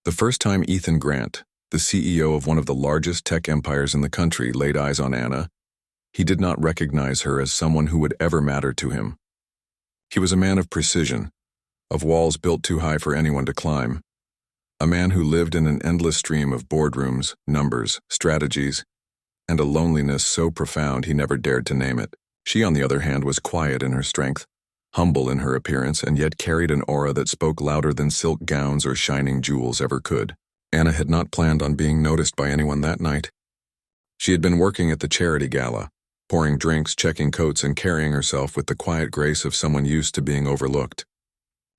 The first time Ethan Grant, the CEO of one of the largest tech empires in the country, laid eyes on Anna, he did not recognize her as someone who would ever matter to him. He was a man of precision, of walls built too high for anyone to climb, a man who lived in an endless stream of boardrooms, numbers, strategies, and a loneliness so profound he never dared to name it. She, on the other hand, was quiet in her strength, humble in her appearance, and yet carried an aura that spoke louder than silk gowns or shining jewels ever could. Anna had not planned on being noticed by anyone that night. She had been working at the charity gala, pouring drinks, checking coats, and carrying herself with the quiet grace of someone used to being overlooked.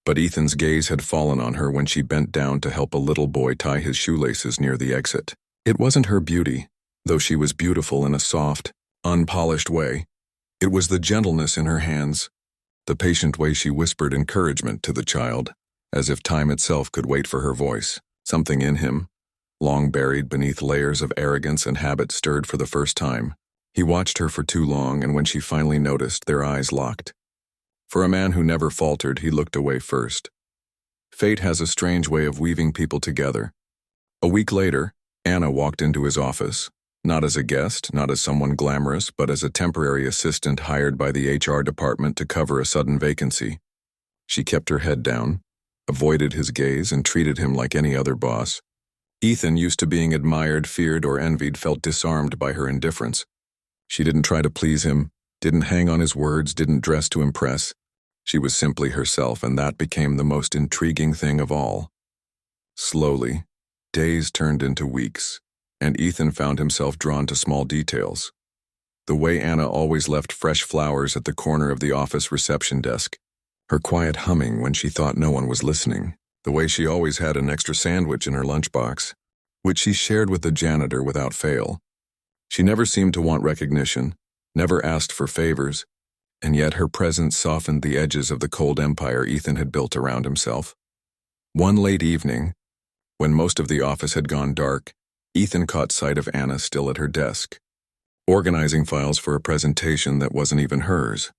But Ethan's gaze had fallen on her when she bent down to help a little boy tie his shoelaces near the exit. It wasn't her beauty, though she was beautiful in a soft, unpolished way. It was the gentleness in her hands, the patient way she whispered encouragement to the child, as if time itself could wait for her voice. Something in him, long buried beneath layers of arrogance and habit, stirred for the first time. He watched her for too long, and when she finally noticed, their eyes locked. For a man who never faltered, he looked away first. Fate has a strange way of weaving people together. A week later, Anna walked into his office, not as a guest, not as someone glamorous, but as a temporary assistant hired by the HR department to cover a sudden vacancy. She kept her head down, avoided his gaze, and treated him like any other boss. Ethan, used to being admired, feared, or envied, felt disarmed by her indifference. She didn't try to please him, didn't hang on his words, didn't dress to impress. She was simply herself, and that became the most intriguing thing of all. Slowly, days turned into weeks, and Ethan found himself drawn to small details. The way Anna always left fresh flowers at the corner of the office reception desk, her quiet humming when she thought no one was listening, the way she always had an extra sandwich in her lunchbox, which she shared with the janitor without fail. She never seemed to want recognition, never asked for favors, and yet her presence softened the edges of the cold empire Ethan had built around himself. One late evening, when most of the office had gone dark, Ethan caught sight of Anna still at her desk, organizing files for a presentation that wasn't even hers.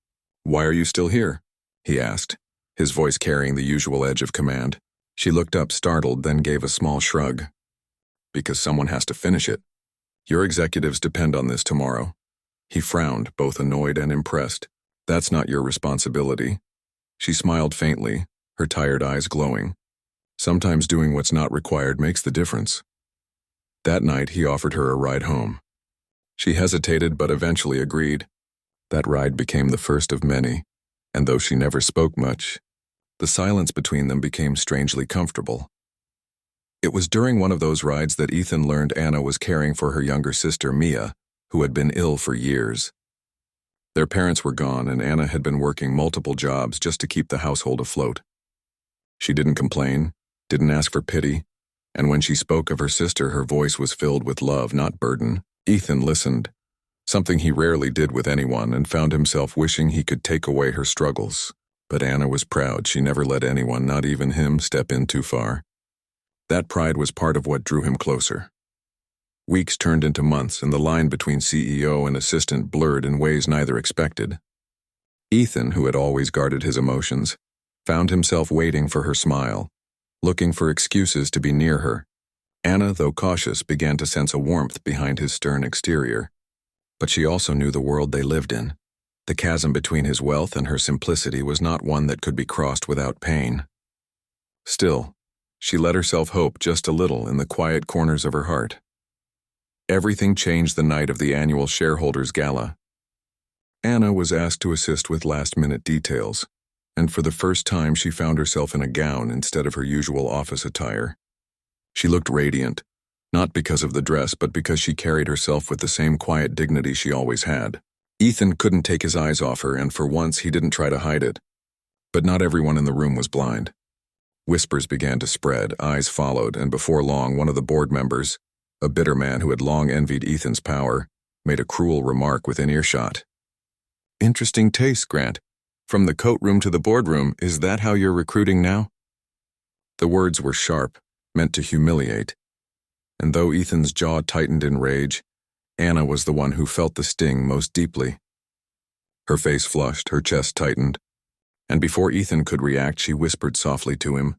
"Why are you still here?" he asked, his voice carrying the usual edge of command. She looked up, startled, then gave a small shrug. "Because someone has to finish it. Your executives depend on this tomorrow." He frowned, both annoyed and impressed. "That's not your responsibility." She smiled faintly, her tired eyes glowing. "Sometimes doing what's not required makes the difference." That night, he offered her a ride home. She hesitated, but eventually agreed. That ride became the first of many, and though she never spoke much, the silence between them became strangely comfortable. It was during one of those rides that Ethan learned Anna was caring for her younger sister, Mia, who had been ill for years. Their parents were gone, and Anna had been working multiple jobs just to keep the household afloat. She didn't complain, didn't ask for pity, and when she spoke of her sister, her voice was filled with love, not burden. Ethan listened, something he rarely did with anyone, and found himself wishing he could take away her struggles. But Anna was proud. She never let anyone, not even him, step in too far. That pride was part of what drew him closer. Weeks turned into months, and the line between CEO and assistant blurred in ways neither expected. Ethan, who had always guarded his emotions, found himself waiting for her smile, looking for excuses to be near her. Anna, though cautious, began to sense a warmth behind his stern exterior. But she also knew the world they lived in. The chasm between his wealth and her simplicity was not one that could be crossed without pain. Still, she let herself hope just a little in the quiet corners of her heart. Everything changed the night of the annual shareholders' gala. Anna was asked to assist with last-minute details, and for the first time she found herself in a gown instead of her usual office attire. She looked radiant, not because of the dress, but because she carried herself with the same quiet dignity she always had. Ethan couldn't take his eyes off her, and for once he didn't try to hide it. But not everyone in the room was blind. Whispers began to spread, eyes followed, and before long one of the board members, a bitter man who had long envied Ethan's power, made a cruel remark within earshot. "Interesting taste, Grant. From the coat room to the boardroom, is that how you're recruiting now?" The words were sharp, meant to humiliate. And though Ethan's jaw tightened in rage, Anna was the one who felt the sting most deeply. Her face flushed, her chest tightened, and before Ethan could react, she whispered softly to him,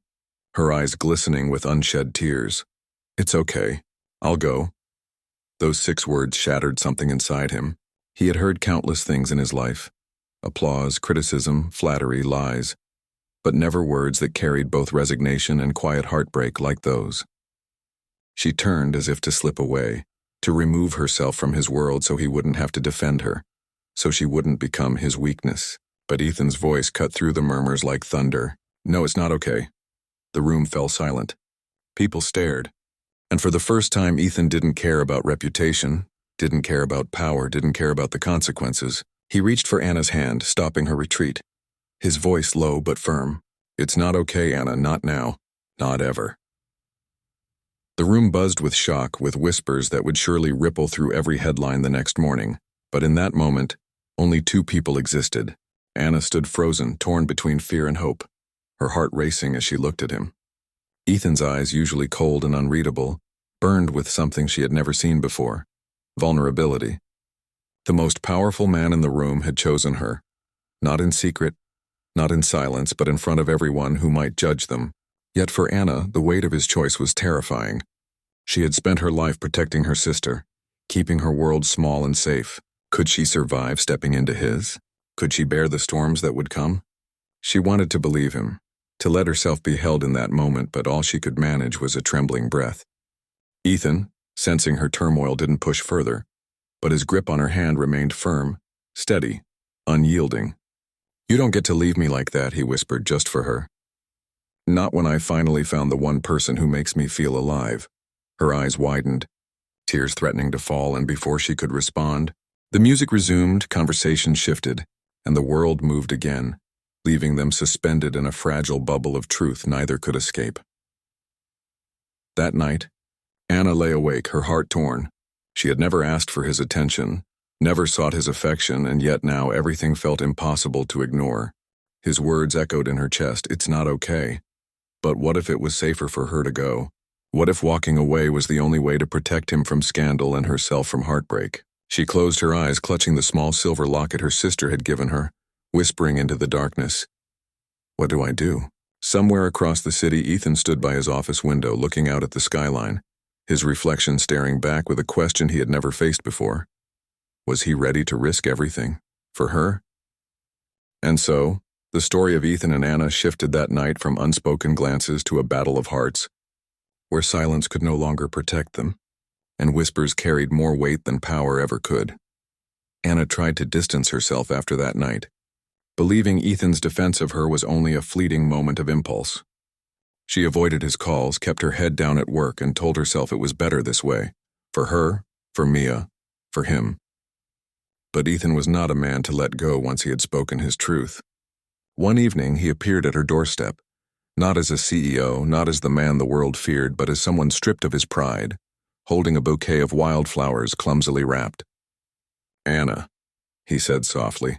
her eyes glistening with unshed tears. "It's okay. I'll go." Those 6 words shattered something inside him. He had heard countless things in his life: applause, criticism, flattery, lies, but never words that carried both resignation and quiet heartbreak like those. She turned as if to slip away, to remove herself from his world so he wouldn't have to defend her, so she wouldn't become his weakness. But Ethan's voice cut through the murmurs like thunder. "No, it's not okay." The room fell silent. People stared. And for the first time, Ethan didn't care about reputation, didn't care about power, didn't care about the consequences. He reached for Anna's hand, stopping her retreat. His voice low but firm. "It's not okay, Anna, not now. Not ever." The room buzzed with shock, with whispers that would surely ripple through every headline the next morning. But in that moment, only 2 people existed. Anna stood frozen, torn between fear and hope, her heart racing as she looked at him. Ethan's eyes, usually cold and unreadable, burned with something she had never seen before: vulnerability. The most powerful man in the room had chosen her, not in secret, not in silence, but in front of everyone who might judge them. Yet for Anna, the weight of his choice was terrifying. She had spent her life protecting her sister, keeping her world small and safe. Could she survive stepping into his? Could she bear the storms that would come? She wanted to believe him, to let herself be held in that moment, but all she could manage was a trembling breath. Ethan, sensing her turmoil, didn't push further, but his grip on her hand remained firm, steady, unyielding. "You don't get to leave me like that," he whispered, just for her. "Not when I finally found the one person who makes me feel alive." Her eyes widened, tears threatening to fall, and before she could respond, the music resumed, conversation shifted, and the world moved again, leaving them suspended in a fragile bubble of truth neither could escape. That night, Anna lay awake, her heart torn. She had never asked for his attention, never sought his affection, and yet now everything felt impossible to ignore. His words echoed in her chest: "It's not okay." But what if it was safer for her to go? What if walking away was the only way to protect him from scandal and herself from heartbreak? She closed her eyes, clutching the small silver locket her sister had given her, whispering into the darkness, "What do I do?" Somewhere across the city, Ethan stood by his office window, looking out at the skyline, his reflection staring back with a question he had never faced before. Was he ready to risk everything? For her? And so, the story of Ethan and Anna shifted that night from unspoken glances to a battle of hearts, where silence could no longer protect them, and whispers carried more weight than power ever could. Anna tried to distance herself after that night, believing Ethan's defense of her was only a fleeting moment of impulse. She avoided his calls, kept her head down at work, and told herself it was better this way. For her, for Mia, for him. But Ethan was not a man to let go once he had spoken his truth. One evening, he appeared at her doorstep, not as a CEO, not as the man the world feared, but as someone stripped of his pride, holding a bouquet of wildflowers clumsily wrapped. "Anna," he said softly,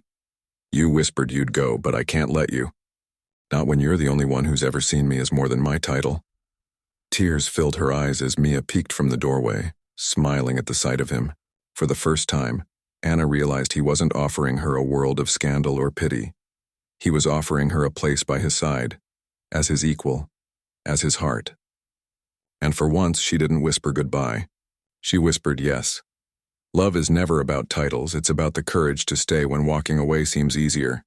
"you whispered you'd go, but I can't let you. Not when you're the only one who's ever seen me as more than my title." Tears filled her eyes as Mia peeked from the doorway, smiling at the sight of him. For the first time, Anna realized he wasn't offering her a world of scandal or pity. He was offering her a place by his side, as his equal, as his heart. And for once, she didn't whisper goodbye. She whispered yes. Love is never about titles, it's about the courage to stay when walking away seems easier.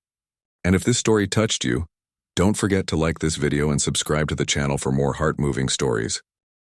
And if this story touched you, don't forget to like this video and subscribe to the channel for more heart-moving stories.